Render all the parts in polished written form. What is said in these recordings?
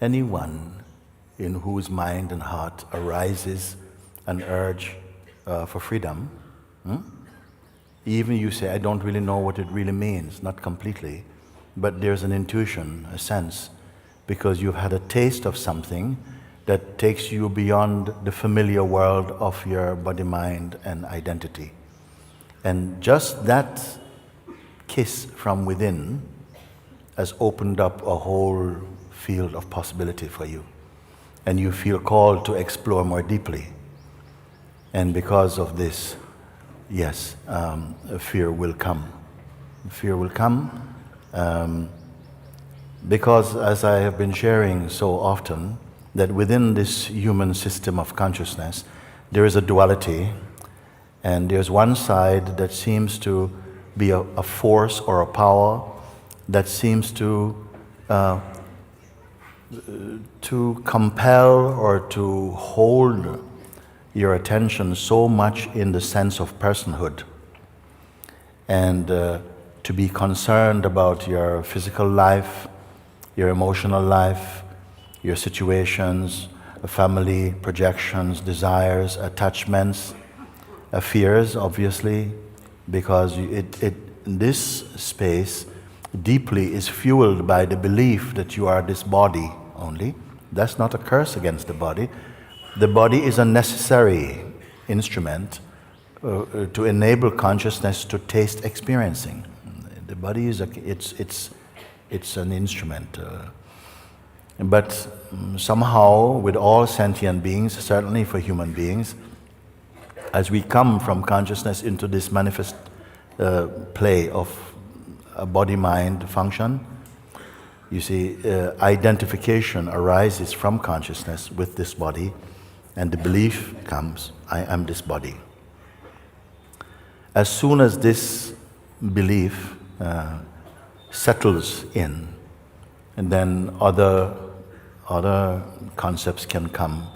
anyone in whose mind and heart arises an urge for freedom, even you say, I don't really know what it really means, not completely, but there's an intuition, a sense, because you've had a taste of something that takes you beyond the familiar world of your body, mind, and identity. And just that kiss from within has opened up a whole field of possibility for you. And you feel called to explore more deeply. And because of this, yes, fear will come. Fear will come because, as I have been sharing so often, that within this human system of consciousness, there is a duality, and there's one side that seems to be a force or a power that seems to compel or to hold your attention so much in the sense of personhood, and to be concerned about your physical life, your emotional life, your situations, family, projections, desires, attachments, fears, obviously, because this space deeply is fueled by the belief that you are this body only. That's not a curse against the body. The body is a necessary instrument to enable consciousness to taste experiencing. The body is it's an instrument. But somehow, with all sentient beings, certainly for human beings, as we come from consciousness into this manifest play of a body-mind function, you see, identification arises from consciousness with this body, and the belief comes, I am this body. As soon as this belief settles in, and then other concepts can come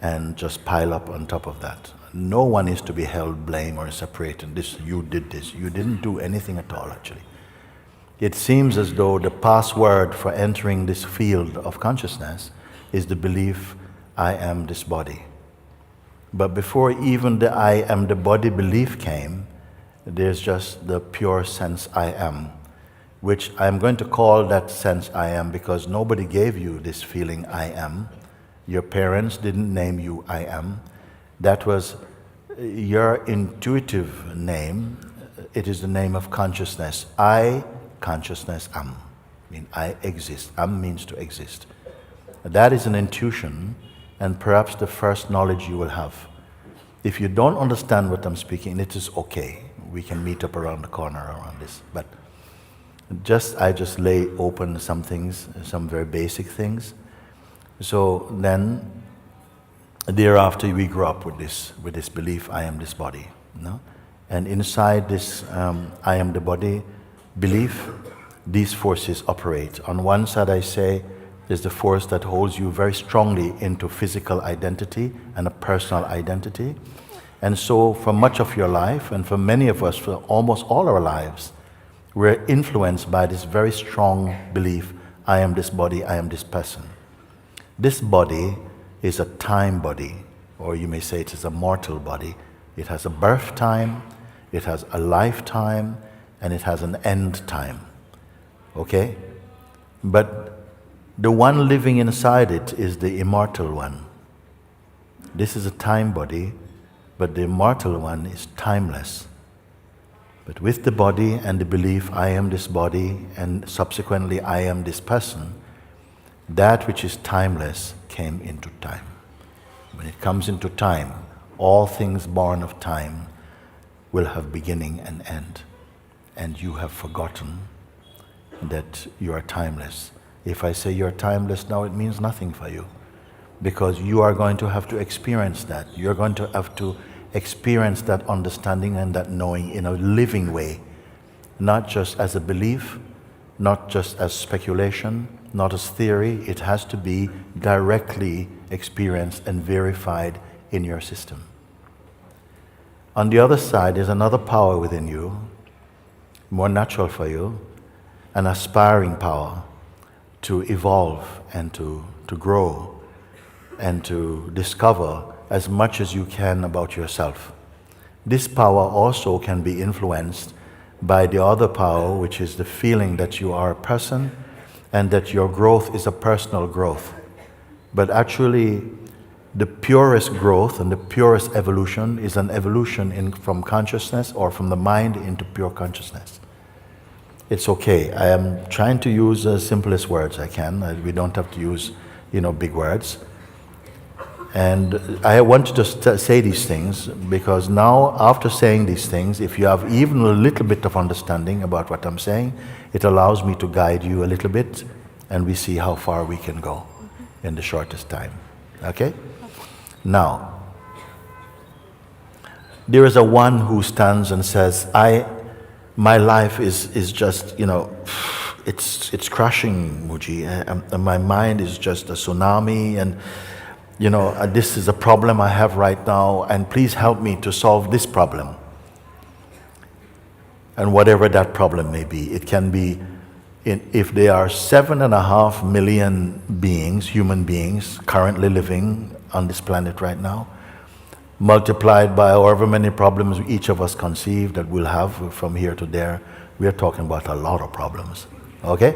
and just pile up on top of that. No one is to be held blame or separated. This, you did this. You didn't do anything at all, actually. It seems as though the password for entering this field of consciousness is the belief, I am this body. But before even the I am the body belief came, there's just the pure sense I am, which I'm going to call that sense I am because nobody gave you this feeling I am. Your parents didn't name you I am. That was your intuitive name. It is the name of consciousness. I, consciousness, am. I mean, I exist. Am means to exist. That is an intuition, and perhaps the first knowledge you will have. If you don't understand what I'm speaking, it is okay. We can meet up around the corner around this. But I just lay open some things, some very basic things. So then, thereafter, we grow up with this belief, I am this body. No? And inside this I am the body belief, these forces operate. On one side, I say, there's the force that holds you very strongly into physical identity and a personal identity. And so for much of your life, and for many of us, for almost all our lives, we're influenced by this very strong belief, I am this body, I am this person. This body is a time body, or you may say it is a mortal body. It has a birth time, it has a lifetime, and it has an end time. Okay? But the one living inside it is the immortal one. This is a time body, but the immortal one is timeless. But with the body and the belief, I am this body, and subsequently I am this person, that which is timeless came into time. When it comes into time, all things born of time will have beginning and end. And you have forgotten that you are timeless. If I say you're timeless now, it means nothing for you, because you are going to have to experience that. You're going to have to experience that understanding and that knowing in a living way, not just as a belief, not just as speculation, not as theory. It has to be directly experienced and verified in your system. On the other side, there's another power within you, more natural for you, an aspiring power to evolve and to grow and to discover as much as you can about yourself. This power also can be influenced by the other power, which is the feeling that you are a person and that your growth is a personal growth. But actually, the purest growth and the purest evolution is an evolution from consciousness or from the mind into pure consciousness. It's okay. I am trying to use the simplest words I can. We don't have to use, big words. And I want to just say these things because now, after saying these things, if you have even a little bit of understanding about what I'm saying, it allows me to guide you a little bit, and we see how far we can go in the shortest time. Okay? Now, there is a one who stands and says, my life is just, it's crashing, Mooji. And my mind is just a tsunami, and this is a problem I have right now, and please help me to solve this problem. And whatever that problem may be, it can be, if there are 7.5 million beings, human beings, currently living on this planet right now, multiplied by however many problems each of us conceive that we'll have from here to there, we are talking about a lot of problems. Okay?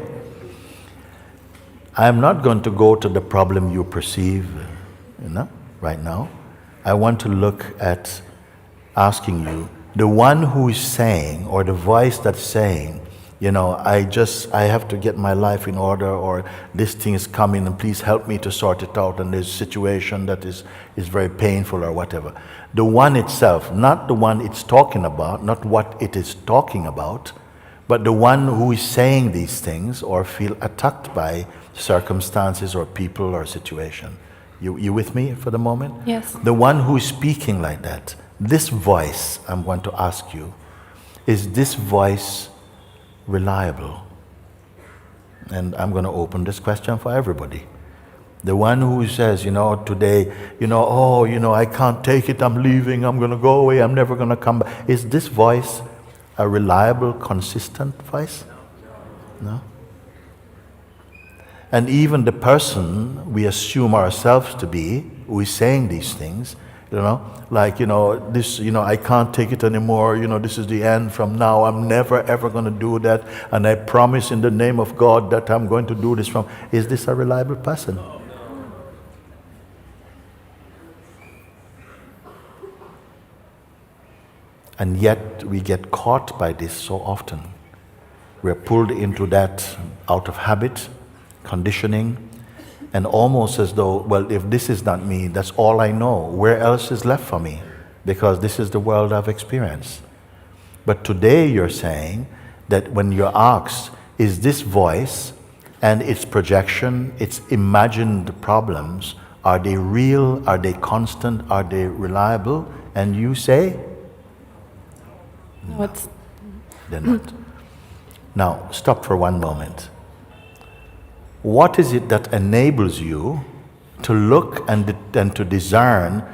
I'm not going to go to the problem you perceive, right now. I want to look at asking you, the one who is saying, or the voice that's saying, I have to get my life in order, or this thing is coming and please help me to sort it out, and there's a situation that is very painful or whatever. The one itself, not the one it's talking about, not what it is talking about, but the one who is saying these things or feel attacked by circumstances or people or situation. You with me for the moment? Yes. The one who is speaking like that, this voice, I'm going to ask you, is this voice reliable? And I'm going to open this question for everybody. The one who says, today, I can't take it, I'm leaving, I'm going to go away, I'm never going to come back. Is this voice a reliable, consistent voice? No? And even the person we assume ourselves to be, who is saying these things, I can't take it anymore, this is the end, from now I'm never ever going to do that, and I promise in the name of God that I'm going to do this from. Is this a reliable person? And yet we get caught by this so often. We're pulled into that out of habit, conditioning, and almost as though, well, if this is not me, that's all I know. Where else is left for me? Because this is the world I've experienced. But today you're saying that when you're asked, is this voice and its projection, its imagined problems, are they real? Are they constant? Are they reliable? And you say, no, they're not. Now, stop for one moment. What is it that enables you to look and to discern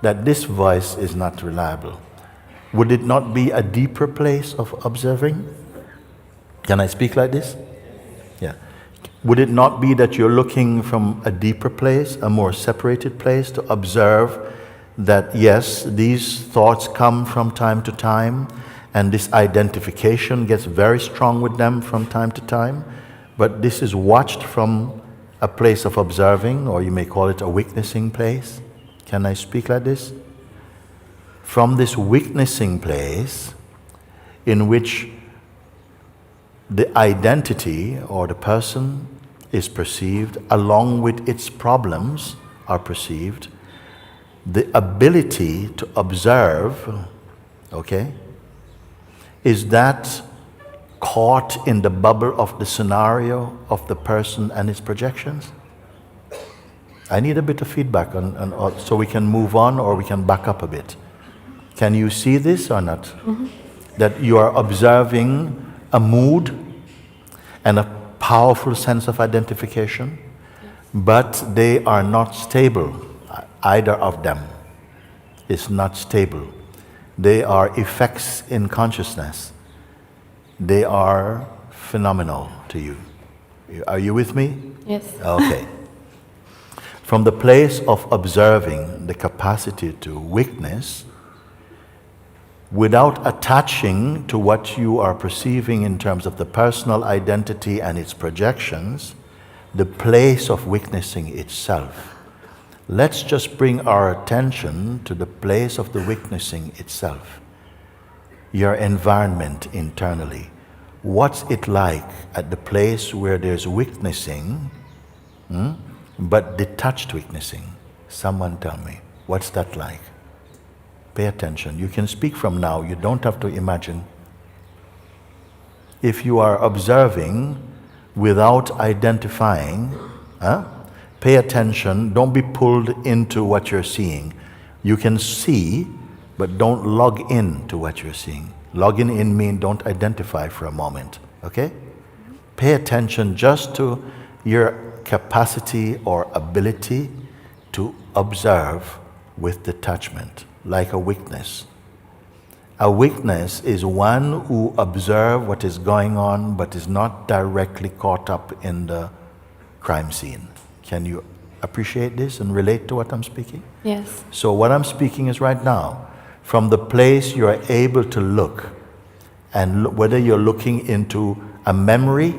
that this voice is not reliable? Would it not be a deeper place of observing? Can I speak like this? Yeah. Would it not be that you're looking from a deeper place, a more separated place, to observe that yes, these thoughts come from time to time, and this identification gets very strong with them from time to time? But this is watched from a place of observing, or you may call it a witnessing place. Can I speak like this? From this witnessing place, in which the identity or the person is perceived, along with its problems are perceived, the ability to observe, okay, is that caught in the bubble of the scenario of the person and its projections? I need a bit of feedback on so we can move on or we can back up a bit. Can you see this or not? Mm-hmm. That you are observing a mood and a powerful sense of identification, but they are not stable. Either of them is not stable. They are effects in consciousness. They are phenomenal to you. Are you with me? Yes. Okay. from the place of observing the capacity to witness, without attaching to what you are perceiving in terms of the personal identity and its projections, the place of witnessing itself. Let's just bring our attention to the place of the witnessing itself. Your environment internally. What's it like at the place where there's witnessing, but detached witnessing? Someone tell me, what's that like? Pay attention. You can speak from now. You don't have to imagine. If you are observing without identifying, pay attention. Don't be pulled into what you're seeing. You can see, but don't log in to what you're seeing. Logging in means don't identify for a moment, okay? Pay attention just to your capacity or ability to observe with detachment, like a witness. A witness is one who observes what is going on but is not directly caught up in the crime scene. Can you appreciate this and relate to what I'm speaking? Yes. So what I'm speaking is right now, from the place you are able to look, and whether you're looking into a memory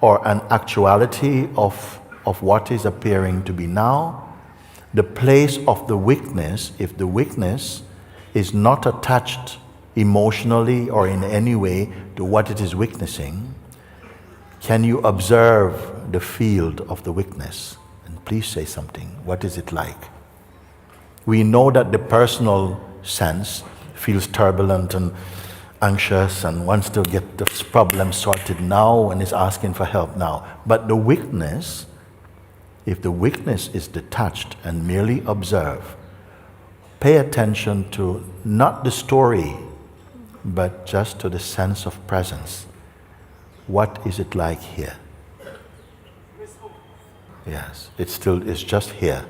or an actuality of what is appearing to be now, the place of the witness, if the witness is not attached emotionally or in any way to what it is witnessing, can you observe the field of the witness? And please say something. What is it like? We know that the personal sense feels turbulent and anxious and wants to get the problem sorted now and is asking for help now. But the witness, if the witness is detached and merely observe, pay attention to not the story, but just to the sense of presence. What is it like here? Yes, it's just here.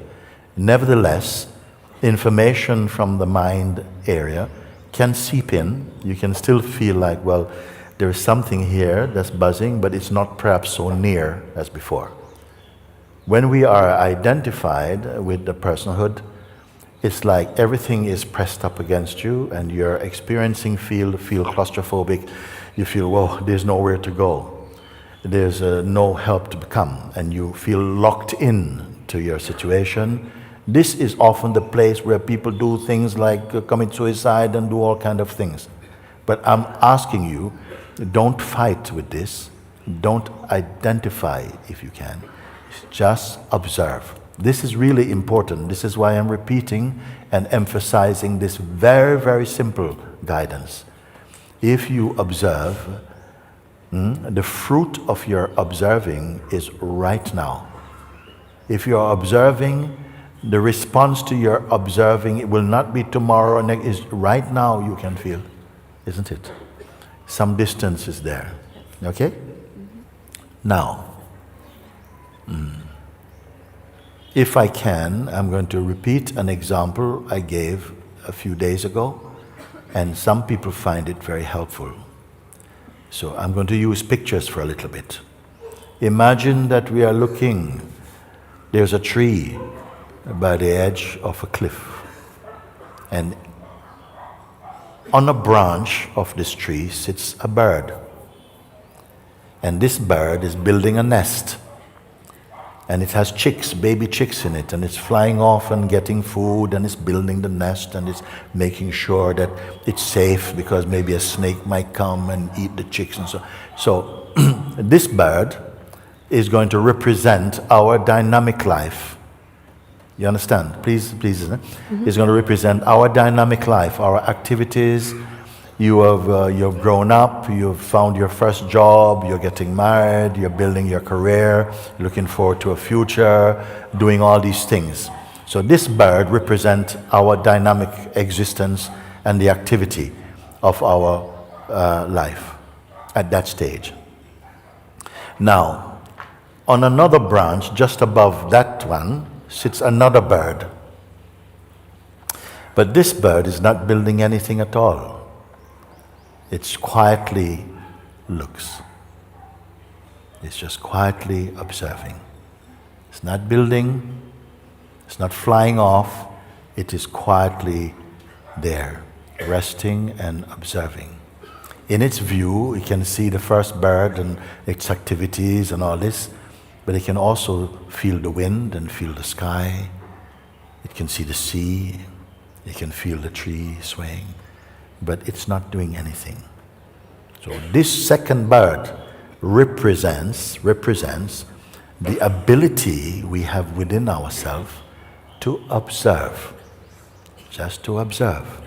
Nevertheless, information from the mind area can seep in. You can still feel like, well, there is something here that's buzzing, but it's not perhaps so near as before. When we are identified with the personhood, it's like everything is pressed up against you and you're experiencing feel claustrophobic. You feel, whoa, there's nowhere to go. There's no help to come, and you feel locked in to your situation. This is often the place where people do things like commit suicide and do all kind of things. But I'm asking you, don't fight with this. Don't identify if you can. Just observe. This is really important. This is why I'm repeating and emphasizing this very, very simple guidance. If you observe, the fruit of your observing is right now. If you are observing, the response to your observing, it will not be tomorrow, next, is right now you can feel, isn't it? Some distance is there, okay? Now, if I can, I'm going to repeat an example I gave a few days ago, and some people find it very helpful. So I'm going to use pictures for a little bit. Imagine that we are looking, there's a tree by the edge of a cliff, and on a branch of this tree sits a bird, and this bird is building a nest, and it has chicks, baby chicks in it, and it's flying off and getting food, and it's building the nest, and it's making sure that it's safe because maybe a snake might come and eat the chicks and so. So this bird is going to represent our dynamic life. You understand? Please, It's going to represent our dynamic life, our activities. You've grown up, you've found your first job, you're getting married, you're building your career, looking forward to a future, doing all these things. So this bird represents our dynamic existence and the activity of our life at that stage. Now, on another branch, just above that one, sits another bird. But this bird is not building anything at all. It quietly looks. It's just quietly observing. It's not building, It's not flying off, it is quietly there, resting and observing. In its view, it can see the first bird and its activities and all this, but it can also feel the wind and feel the sky. It can see the sea, it can feel the tree swaying, but it's not doing anything. So this second bird represents the ability we have within ourselves to observe, just to observe.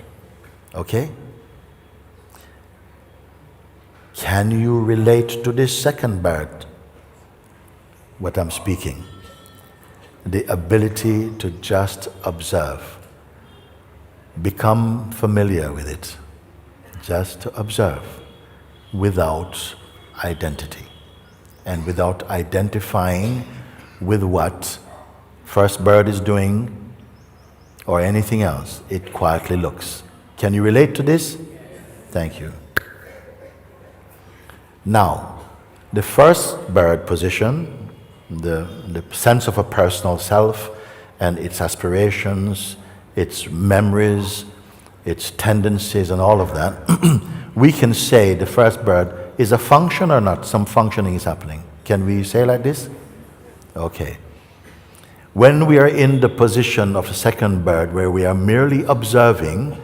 Okay? Can you relate to this second bird, what I'm speaking? The ability to just observe. Become familiar with it. Just to observe without identity and without identifying with what first bird is doing or anything else. It quietly looks. Can you relate to this? Thank you. Now, the first bird position, the sense of a personal self and its aspirations, its memories, its tendencies and all of that, we can say the first bird is a function or not? Some functioning is happening. Can we say like this? Okay. When we are in the position of the second bird where we are merely observing,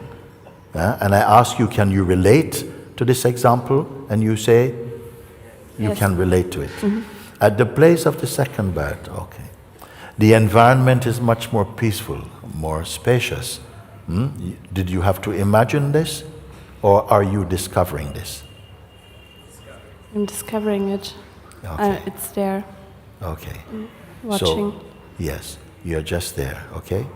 and I ask you, can you relate to this example? And you say, you Yes. can relate to it. At the place of the second bird, okay. The environment is much more peaceful, more spacious. Did you have to imagine this, or are you discovering this? I'm discovering it. Okay. It's there. Okay. Watching. So, yes, you're just there, okay?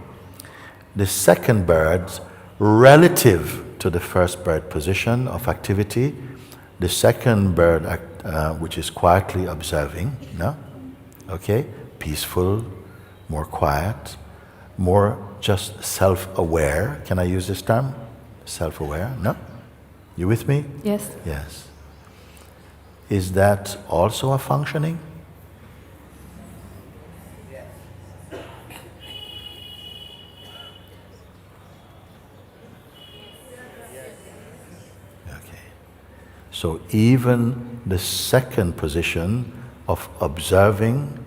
The second bird, relative to the first bird position of activity, the second bird, which is quietly observing, no? Okay? Peaceful, more quiet, more just self-aware. Can I use this term? Self-aware, no? You with me? Yes. Yes. Is that also a functioning? Okay. So even the second position of observing,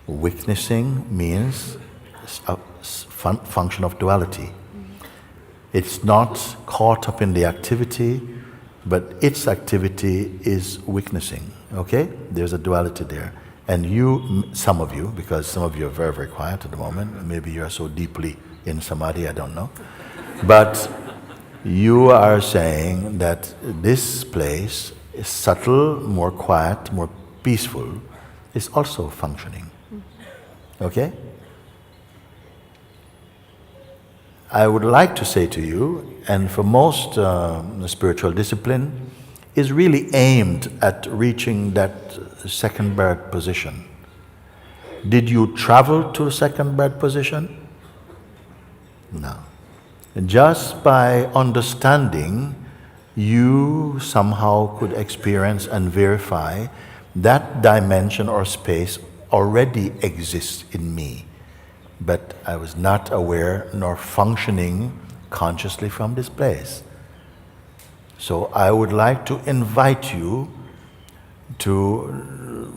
witnessing means a function of duality. It's not caught up in the activity, but its activity is witnessing, okay? There's a duality there. And you, some of you, because some of you are very, very quiet at the moment, maybe you are so deeply in samadhi, I don't know. But you are saying that this place is subtle, more quiet, more peaceful, is also functioning, okay? I would like to say to you, and for most spiritual discipline, is really aimed at reaching that second bird position. Did you travel to the second bird position? No. Just by understanding, you somehow could experience and verify that dimension or space already exists in me. But I was not aware nor functioning consciously from this place. So I would like to invite you to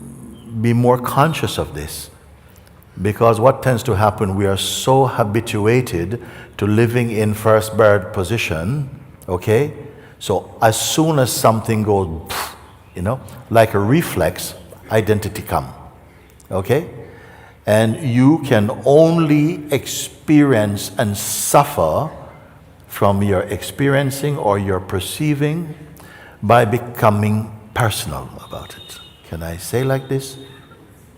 be more conscious of this. Because what tends to happen, we are so habituated to living in first bird position, okay? So as soon as something goes, like a reflex, identity come, okay? And you can only experience and suffer from your experiencing or your perceiving by becoming personal about it. Can I say like this?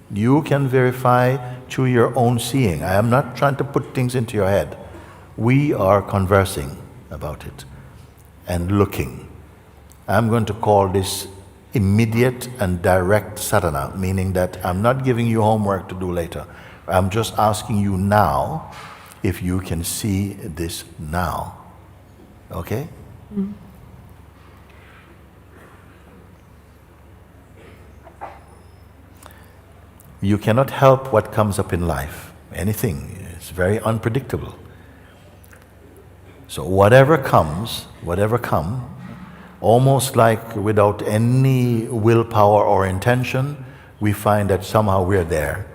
You can verify through your own seeing. I am not trying to put things into your head. We are conversing about it and looking. I'm going to call this immediate and direct sadhana, meaning that I'm not giving you homework to do later. I'm just asking you now if you can see this now. Okay? Mm-hmm. You cannot help what comes up in life. Anything. It's very unpredictable. So whatever comes, almost like without any willpower or intention, we find that somehow we're there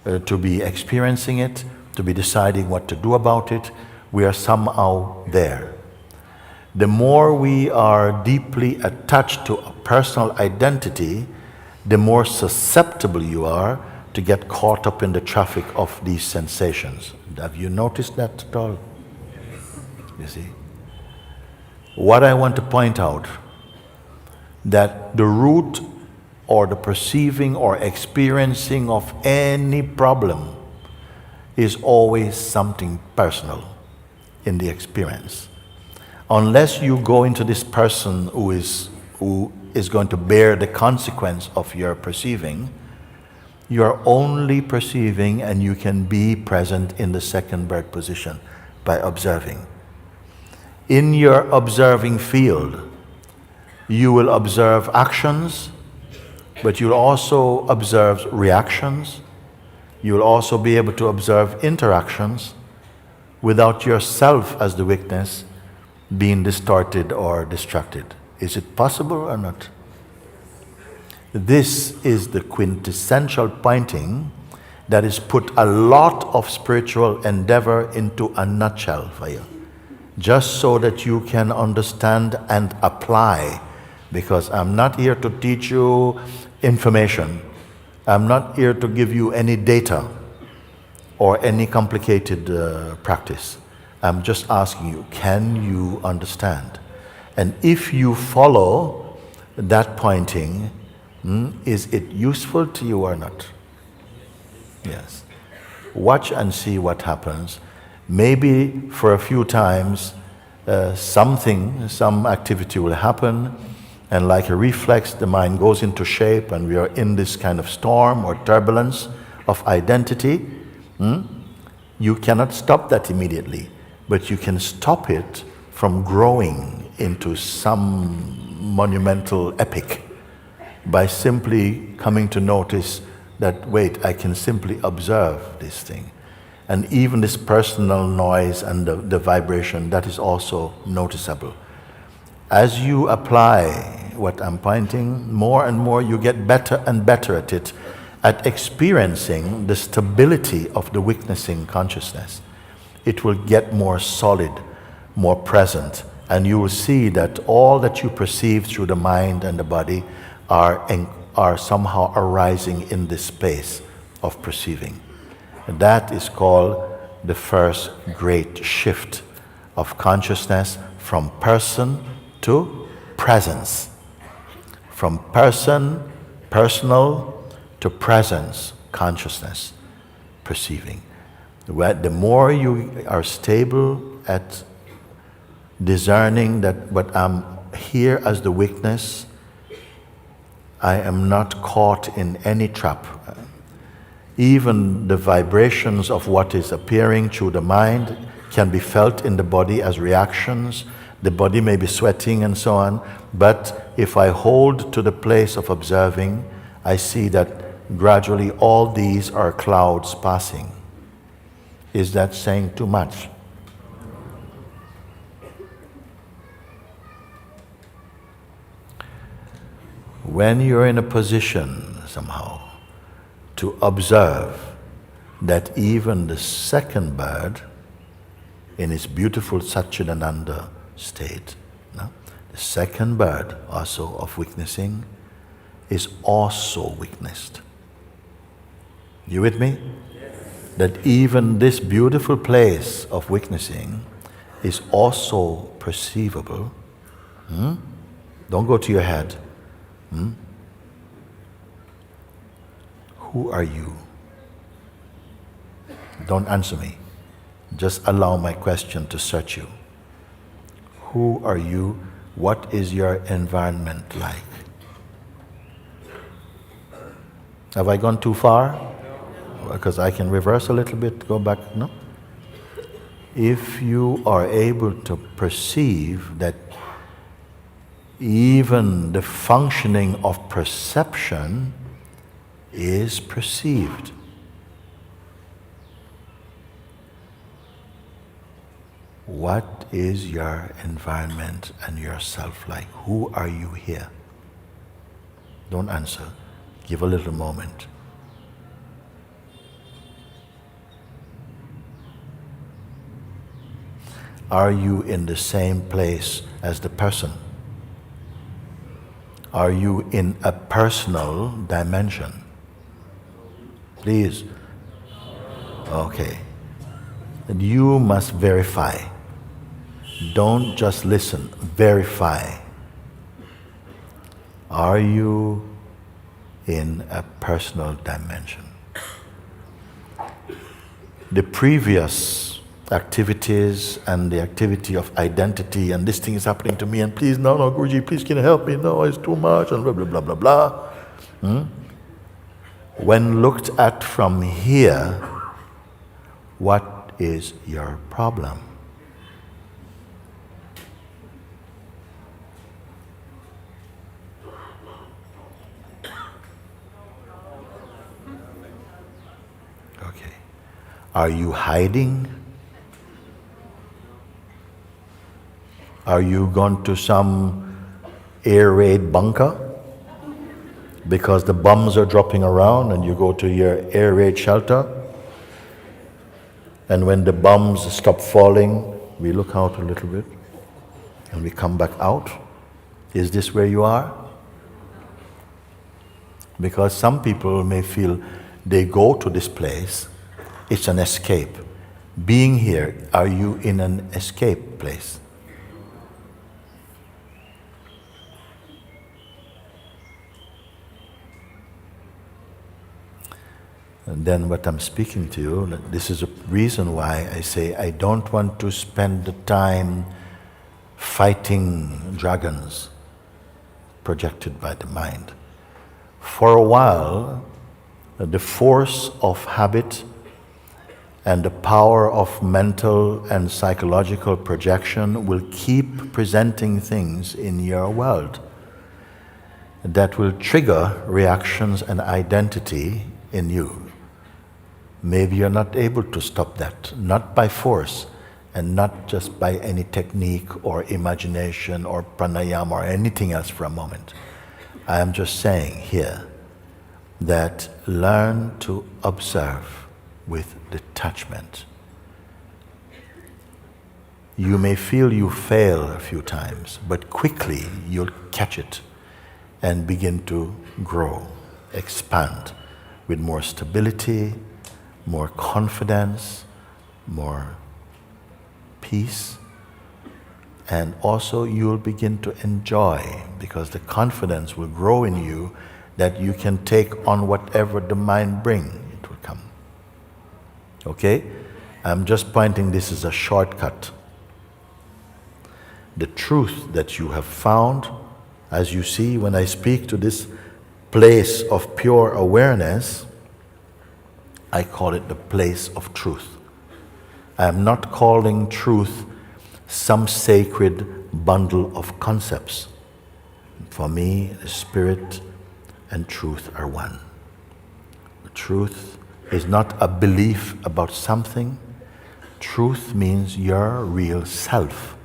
to be experiencing it, to be deciding what to do about it. We are somehow there. The more we are deeply attached to a personal identity, the more susceptible you are to get caught up in the traffic of these sensations. Have you noticed that at all? You see? What I want to point out, that the root or the perceiving or experiencing of any problem is always something personal in the experience. Unless you go into this person who is going to bear the consequence of your perceiving, you are only perceiving, and you can be present in the second bird position by observing. In your observing field, you will observe actions, but you'll also observe reactions. You'll also be able to observe interactions without yourself as the witness being distorted or distracted. Is it possible or not? This is the quintessential pointing that is put a lot of spiritual endeavor into a nutshell for you, just so that you can understand and apply. Because I'm not here to teach you information. I'm not here to give you any data or any complicated practice. I'm just asking you, can you understand? And if you follow that pointing, is it useful to you or not? Yes. Watch and see what happens. Maybe for a few times, some activity will happen, and like a reflex, the mind goes into shape, and we are in this kind of storm or turbulence of identity. You cannot stop that immediately, but you can stop it from growing into some monumental epic by simply coming to notice that, wait, I can simply observe this thing. And even this personal noise and the vibration, that is also noticeable. As you apply what I'm pointing, more and more you get better and better at it, at experiencing the stability of the witnessing consciousness. It will get more solid, more present, and you will see that all that you perceive through the mind and the body are somehow arising in this space of perceiving. And that is called the first great shift of consciousness from person to presence. From personal to presence, consciousness, perceiving. The more you are stable at discerning that, but I'm here as the witness, I am not caught in any trap. Even the vibrations of what is appearing through the mind can be felt in the body as reactions. The body may be sweating and so on, but if I hold to the place of observing, I see that gradually all these are clouds passing. Is that saying too much? When you're in a position somehow to observe that even the second bird in its beautiful Satchidananda state, no? The second bird also of witnessing is also witnessed. You with me? Yes. That even this beautiful place of witnessing is also perceivable. Don't go to your head. Who are you? Don't answer me. Just allow my question to search you. Who are you? What is your environment like? Have I gone too far? Because I can reverse a little bit, go back, no? If you are able to perceive that even the functioning of perception is perceived. What is your environment and yourself like? Who are you here? Don't answer. Give a little moment. Are you in the same place as the person? Are you in a personal dimension? Please. Okay. And you must verify. Don't just listen. Verify. Are you in a personal dimension? The previous activities and the activity of identity and this thing is happening to me and please, no, Guruji, please can you help me? No, it's too much and blah, blah, blah, blah, blah. When looked at from here, what is your problem? Okay. Are you hiding? Are you gone to some air raid bunker? Because the bombs are dropping around and you go to your air raid shelter? And when the bombs stop falling, we look out a little bit and we come back out. Is this where you are? Because some people may feel they go to this place, it's an escape. Being here, are you in an escape place? And then what I'm speaking to you, this is a reason why I say I don't want to spend the time fighting dragons projected by the mind. For a while, the force of habit and the power of mental and psychological projection will keep presenting things in your world that will trigger reactions and identity in you. Maybe you're not able to stop that, not by force and not just by any technique or imagination or pranayama or anything else for a moment. I am just saying here that learn to observe with detachment. You may feel you fail a few times, but quickly you'll catch it and begin to grow, expand with more stability, more confidence, more peace, and also you'll begin to enjoy because the confidence will grow in you that you can take on whatever the mind brings. It will come. Okay? I'm just pointing this as a shortcut. The truth that you have found, as you see when I speak to this place of pure awareness, I call it the place of truth. I am not calling truth some sacred bundle of concepts. For me, the spirit and truth are one. The truth is not a belief about something. Truth means your real self.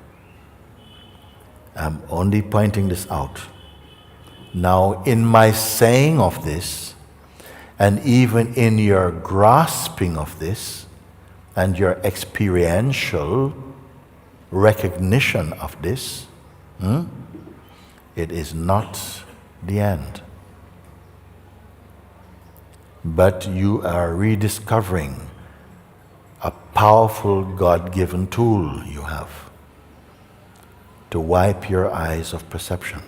I'm only pointing this out. Now, in my saying of this, and even in your grasping of this, and your experiential recognition of this, it is not the end. But you are rediscovering a powerful God-given tool you have to wipe your eyes of perception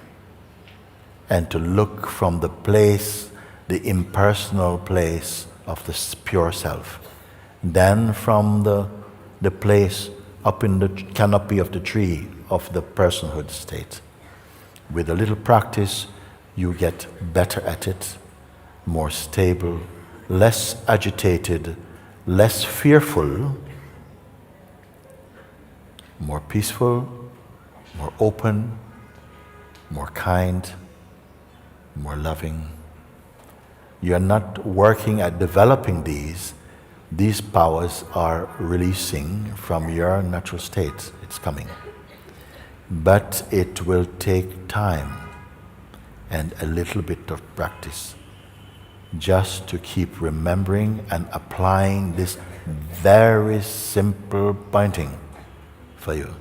and to look from the place, the impersonal place of the pure self. Then from the place up in the canopy of the tree of the personhood state. With a little practice, you get better at it, more stable, less agitated, less fearful, more peaceful, more open, more kind, more loving. You're not working at developing these, these powers are releasing from your natural state. It's coming. But it will take time and a little bit of practice just to keep remembering and applying this very simple pointing for you.